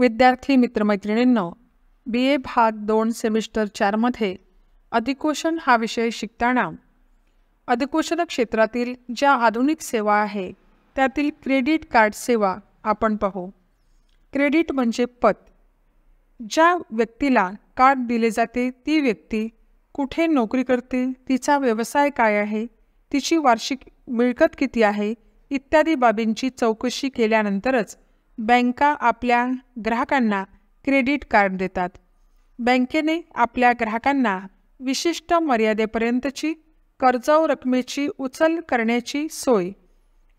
विद्यार्थी मित्रमैत्रिणींनो, BA भाग 2 semester 4 मध्ये अधिकोषण हा विषय शिकताना अधिकोषण क्षेत्रातील ज्या आधुनिक सेवा आहे त्यातील क्रेडिट कार्ड सेवा आपण पाहू। क्रेडिट म्हणजे पत। ज्या व्यक्तीला कार्ड दिले जाते ती व्यक्ती कुठे नोकरी करते, तिचा व्यवसाय काय आहे, तिची वार्षिक मिळकत किती आहे इत्यादी बाबींची चौकशी केल्यानंतरच बँका आपल्या ग्राहकांना क्रेडिट कार्ड देतात। बँकेने आपल्या ग्राहकांना विशिष्ट मर्यादेपर्यंतची कर्जाऊ रकमेची उचल करण्याची सोय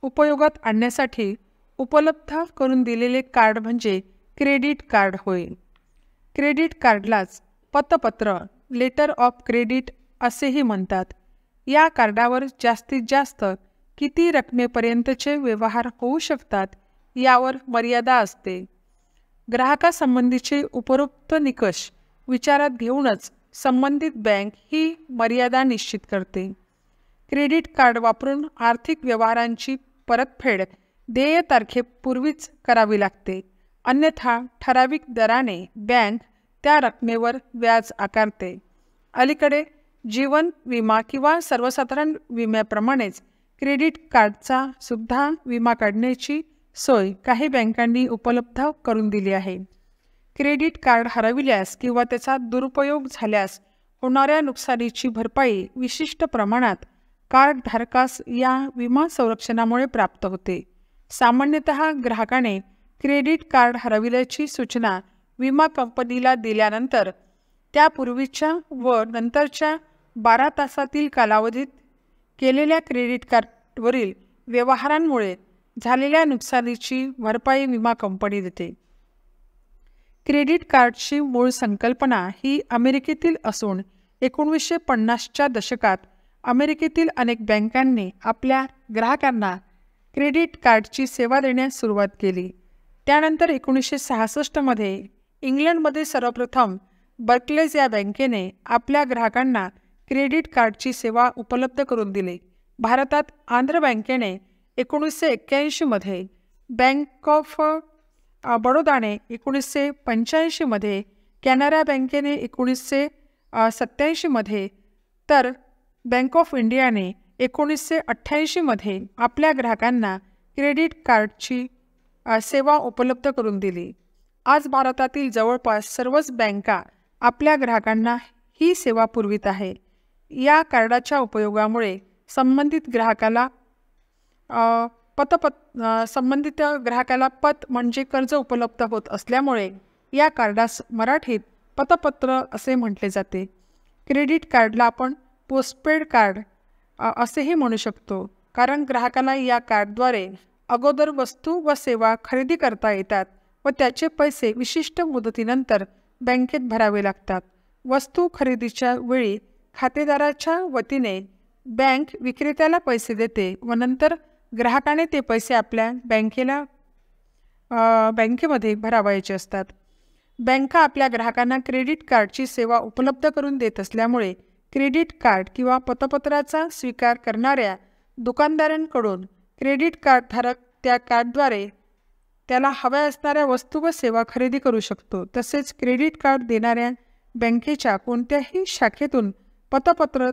उपयोगात आणण्यासाठी उपलब्ध करून दिलेले कार्ड म्हणजे क्रेडिट कार्ड होय। क्रेडिट कार्डलाच पतपत्र लेटर ऑफ क्रेडिट असेही म्हणतात। या कार्डावर जास्तीत जास्त किती रकमेपर्यंतचे व्यवहार होऊ शकतात यावर मर्यादा असते। ग्राहकासंबंधीचे उपरोक्त निकष विचारात घेऊनच संबंधित बँक ही मर्यादा निश्चित करते। क्रेडिट कार्ड वापरून आर्थिक व्यवहारांची परतफेड देय तारखेपूर्वीच करावी लागते, अन्यथा ठराविक दराने बँक त्या रकमेवर व्याज आकारते। अलीकडे जीवन विमा किंवा सर्वसाधारण विम्याप्रमाणेच क्रेडिट कार्डचा सुद्धा विमा काढण्याची सोय काही बँकांनी उपलब्ध करून दिली आहे। क्रेडिट कार्ड हरविल्यास किंवा त्याचा दुरुपयोग झाल्यास होणाऱ्या नुकसानीची भरपाई विशिष्ट प्रमाणात कार्ड धारकास या विमा संरक्षणामुळे प्राप्त होते। सामान्यतः ग्राहकाने क्रेडिट कार्ड हरविल्याची सूचना विमा कंपनीला दिल्यानंतर त्यापूर्वीच्या व नंतरच्या 12 तासातील कालावधीत केलेल्या क्रेडिट कार्डवरील व्यवहारांमुळे झालेल्या नुकसानीची भरपाई विमा कंपनी देते। क्रेडिट कार्डची मूळ संकल्पना ही अमेरिकेतील असून 1950च्या दशकात अमेरिकेतील अनेक बँकांनी आपल्या ग्राहकांना क्रेडिट कार्डची सेवा देण्यास सुरुवात केली। त्यानंतर 1966 मध्ये इंग्लंडमध्ये सर्वप्रथम बर्कलेज या बँकेने आपल्या ग्राहकांना क्रेडिट कार्डची सेवा उपलब्ध करून दिली। भारतात आंध्र बँकेने 1981 मध्ये, बँक ऑफ बडोदाने 1985 मध्ये, कॅनरा बँकेने 1987 मध्ये तर बँक ऑफ इंडियाने 1988 मध्ये आपल्या ग्राहकांना क्रेडिट कार्डची सेवा उपलब्ध करून दिली। आज भारतातील जवळपास सर्वच बँका आपल्या ग्राहकांना ही सेवा पुरवित आहे। या कार्डाच्या उपयोगामुळे संबंधित ग्राहकाला पत म्हणजे कर्ज उपलब्ध होत असल्यामुळे या कार्डास मराठीत पतपत्र असे म्हटले जाते। क्रेडिट कार्डला आपण पोस्टपेड कार्ड असेही म्हणू शकतो, कारण ग्राहकाला या कार्डद्वारे अगोदर वस्तू व सेवा खरेदी करता येतात व त्याचे पैसे विशिष्ट मुदतीनंतर बँकेत भरावे लागतात। वस्तू खरेदीच्या वेळी खातेदाराच्या वतीने बँक विक्रेत्याला पैसे देते व नंतर ग्राहकाने ते पैसे आपल्या बँकेमध्ये भरावायचे असतात। बँका आपल्या ग्राहकांना क्रेडिट कार्डची सेवा उपलब्ध करून देत असल्यामुळे क्रेडिट कार्ड किंवा पतपत्राचा स्वीकार करणाऱ्या दुकानदारांकडून क्रेडिट कार्ड धारक त्या कार्डद्वारे त्याला हव्या असणाऱ्या वस्तू व सेवा खरेदी करू शकतो। तसेच क्रेडिट कार्ड देणाऱ्या बँकेच्या कोणत्याही शाखेतून पतपत्र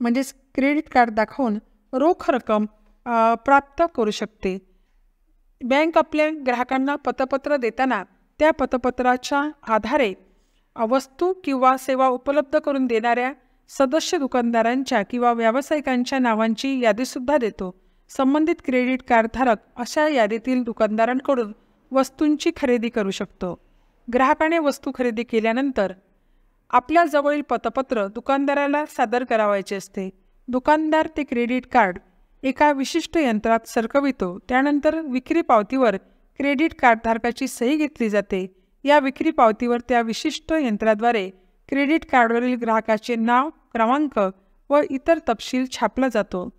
म्हणजेच क्रेडिट कार्ड दाखवून रोख रक्कम प्राप्त करू शकते। बँक आपल्या ग्राहकांना पतपत्र देताना त्या पतपत्राच्या आधारे वस्तू किंवा सेवा उपलब्ध करून देणाऱ्या सदस्य दुकानदारांच्या किंवा व्यावसायिकांच्या नावांची यादीसुद्धा देतो। संबंधित क्रेडिट कार्डधारक अशा यादीतील दुकानदारांकडून वस्तूंची खरेदी करू शकतो। ग्राहकाने वस्तू खरेदी केल्यानंतर आपल्या जवळील पतपत्र दुकानदाराला सादर करावायचे असते। दुकानदार ते क्रेडिट कार्ड एका विशिष्ट यंत्रात सरकवितो। त्यानंतर विक्री पावतीवर क्रेडिट कार्डधारकाची सही घेतली जाते। या विक्री पावतीवर त्या विशिष्ट यंत्राद्वारे क्रेडिट कार्डवरील ग्राहकाचे नाव, क्रमांक व इतर तपशील छापला जातो।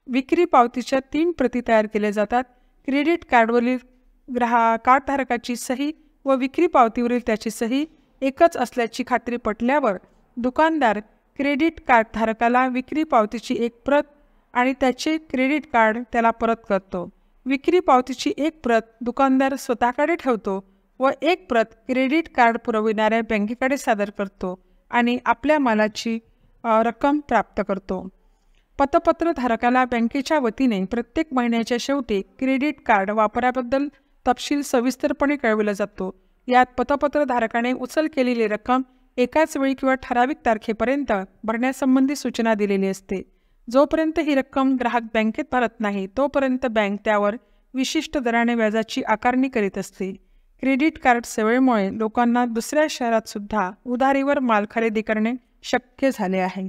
विक्री पावतीच्या 3 प्रती तयार केल्या जातात। क्रेडिट कार्डवरील कार्डधारकाची सही व विक्री पावतीवरील त्याची सही एकच असल्याची खात्री पटल्यावर दुकानदार क्रेडिट कार्डधारकाला विक्री पावतीची एक प्रत आणि त्याचे क्रेडिट कार्ड त्याला परत करतो। विक्री पावतीची एक प्रत दुकानदार स्वतःकडे ठेवतो व एक प्रत क्रेडिट कार्ड पुरविणाऱ्या बँकेकडे सादर करतो आणि आपल्या मालाची रक्कम प्राप्त करतो. पतपत्र धारकाला बँकेच्या वतीने प्रत्येक महिन्याच्या शेवटी क्रेडिट कार्ड वापराबद्दल तपशील सविस्तरपणे कळविला जातो. यात पतपत्र धारकाने उचल केलेली रक्कम एकाच वेळी किंवा ठराविक तारखेपर्यंत भरण्यासंबंधी सूचना दिलेली असते. जोपर्यंत ही रक्कम ग्राहक बँकेत भरत नाही तोपर्यंत बँक त्यावर विशिष्ट दराने व्याजाची आकारणी करीत असते. क्रेडिट कार्ड सेवेमुळे लोकांना दुसऱ्या शहरात सुद्धा उधारीवर माल खरेदी करणे शक्य झाले आहे.